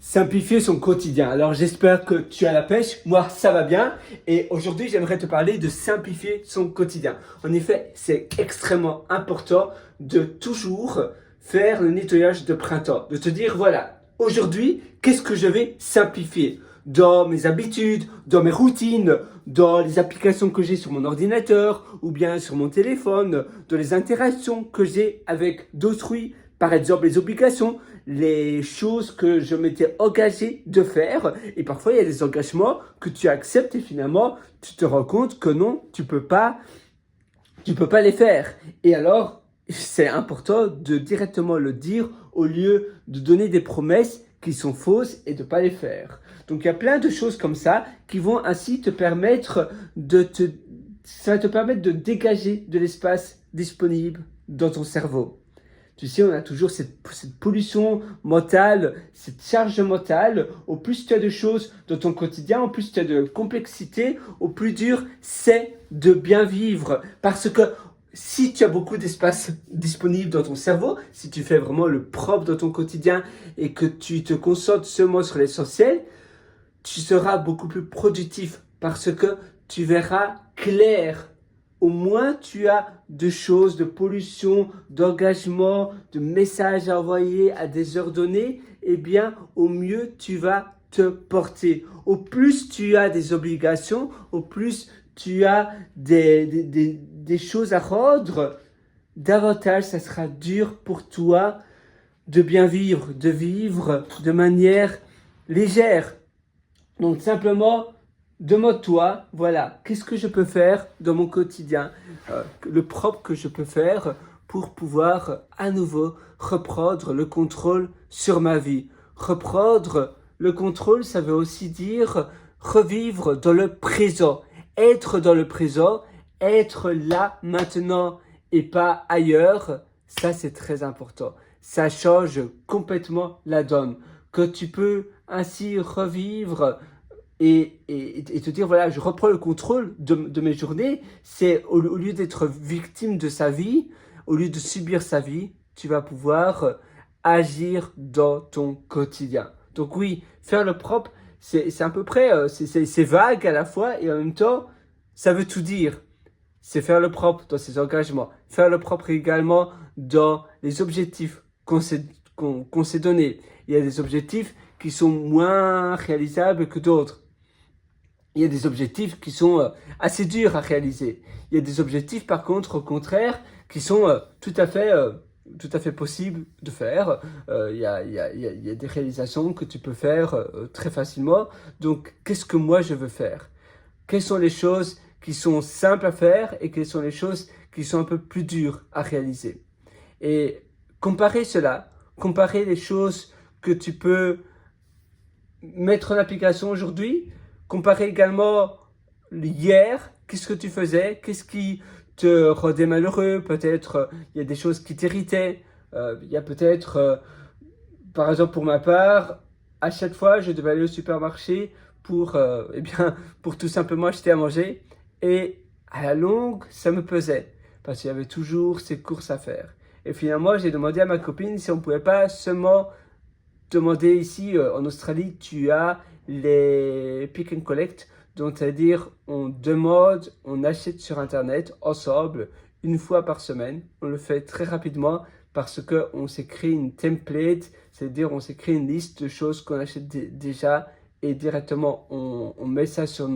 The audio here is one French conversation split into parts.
Simplifier son quotidien. Alors j'espère que tu as la pêche, moi ça va bien et aujourd'hui j'aimerais te parler de simplifier son quotidien. En effet, c'est extrêmement important de toujours faire le nettoyage de printemps, de te dire voilà, aujourd'hui qu'est-ce que je vais simplifier dans mes habitudes, dans mes routines, dans les applications que j'ai sur mon ordinateur ou bien sur mon téléphone, dans les interactions que j'ai avec d'autrui, par exemple les obligations, les choses que je m'étais engagé de faire. Et parfois, il y a des engagements que tu acceptes et finalement, tu te rends compte que non, tu peux pas les faire. Et alors, c'est important de directement le dire au lieu de donner des promesses qui sont fausses et de pas les faire. Donc, il y a plein de choses comme ça qui vont ainsi te permettre ça va te permettre de dégager de l'espace disponible dans ton cerveau. Tu sais, on a toujours cette pollution mentale, cette charge mentale. Au plus tu as de choses dans ton quotidien, au plus tu as de complexité, au plus dur c'est de bien vivre. Parce que si tu as beaucoup d'espace disponible dans ton cerveau, si tu fais vraiment le propre dans ton quotidien et que tu te concentres seulement sur l'essentiel, tu seras beaucoup plus productif parce que tu verras clair. Au moins, tu as de choses, de pollution, d'engagement, de messages à envoyer à des heures données, eh bien, au mieux, tu vas te porter. Au plus tu as des obligations, au plus tu as des choses à rendre, davantage ça sera dur pour toi de bien vivre, de vivre de manière légère. Donc simplement, demande-toi, voilà, qu'est-ce que je peux faire dans mon quotidien, le propre que je peux faire pour pouvoir à nouveau reprendre le contrôle sur ma vie. Reprendre le contrôle, ça veut aussi dire revivre dans le présent, être dans le présent, être là maintenant et pas ailleurs. Ça, c'est très important. Ça change complètement la donne. Que tu peux ainsi revivre et te dire, voilà, je reprends le contrôle de mes journées. C'est au lieu d'être victime de sa vie, au lieu de subir sa vie, tu vas pouvoir agir dans ton quotidien. Donc oui, faire le propre, c'est à peu près, c'est vague à la fois et en même temps, ça veut tout dire. C'est faire le propre dans ses engagements, faire le propre également dans les objectifs qu'on s'est donnés. Il y a des objectifs qui sont moins réalisables que d'autres. Il y a des objectifs qui sont assez durs à réaliser. Il y a des objectifs, par contre, au contraire, qui sont tout à fait possibles de faire. Il y a des réalisations que tu peux faire très facilement. Donc, qu'est-ce que moi je veux faire? Quelles sont les choses qui sont simples à faire et quelles sont les choses qui sont un peu plus dures à réaliser? Et comparer cela, comparer les choses que tu peux mettre en application aujourd'hui, comparer également hier, qu'est-ce que tu faisais, qu'est-ce qui te rendait malheureux, peut-être il y a des choses qui t'irritaient, il y a peut-être, par exemple pour ma part, à chaque fois je devais aller au supermarché pour, pour tout simplement acheter à manger et à la longue ça me pesait parce qu'il y avait toujours ces courses à faire. Et finalement j'ai demandé à ma copine si on ne pouvait pas seulement demander ici en Australie, tu as les pick and collect, donc c'est-à-dire on demande, on achète sur internet ensemble une fois par semaine. On le fait très rapidement parce que on s'est créé une template, c'est-à-dire on s'est créé une liste de choses qu'on achète déjà et directement on met ça sur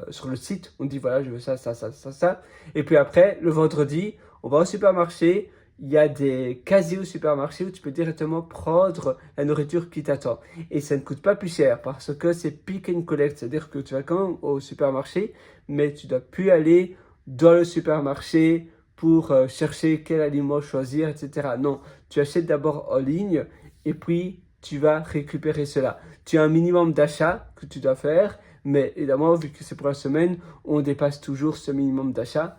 sur le site. On dit voilà je veux ça, ça, ça, ça, ça. Et puis après le vendredi, on va au supermarché. Il y a des casiers au supermarché où tu peux directement prendre la nourriture qui t'attend. Et ça ne coûte pas plus cher parce que c'est pick and collect. C'est-à-dire que tu vas quand même au supermarché, mais tu ne dois plus aller dans le supermarché pour chercher quel aliment choisir, etc. Non, tu achètes d'abord en ligne et puis tu vas récupérer cela. Tu as un minimum d'achat que tu dois faire, mais évidemment, vu que c'est pour la semaine, on dépasse toujours ce minimum d'achat.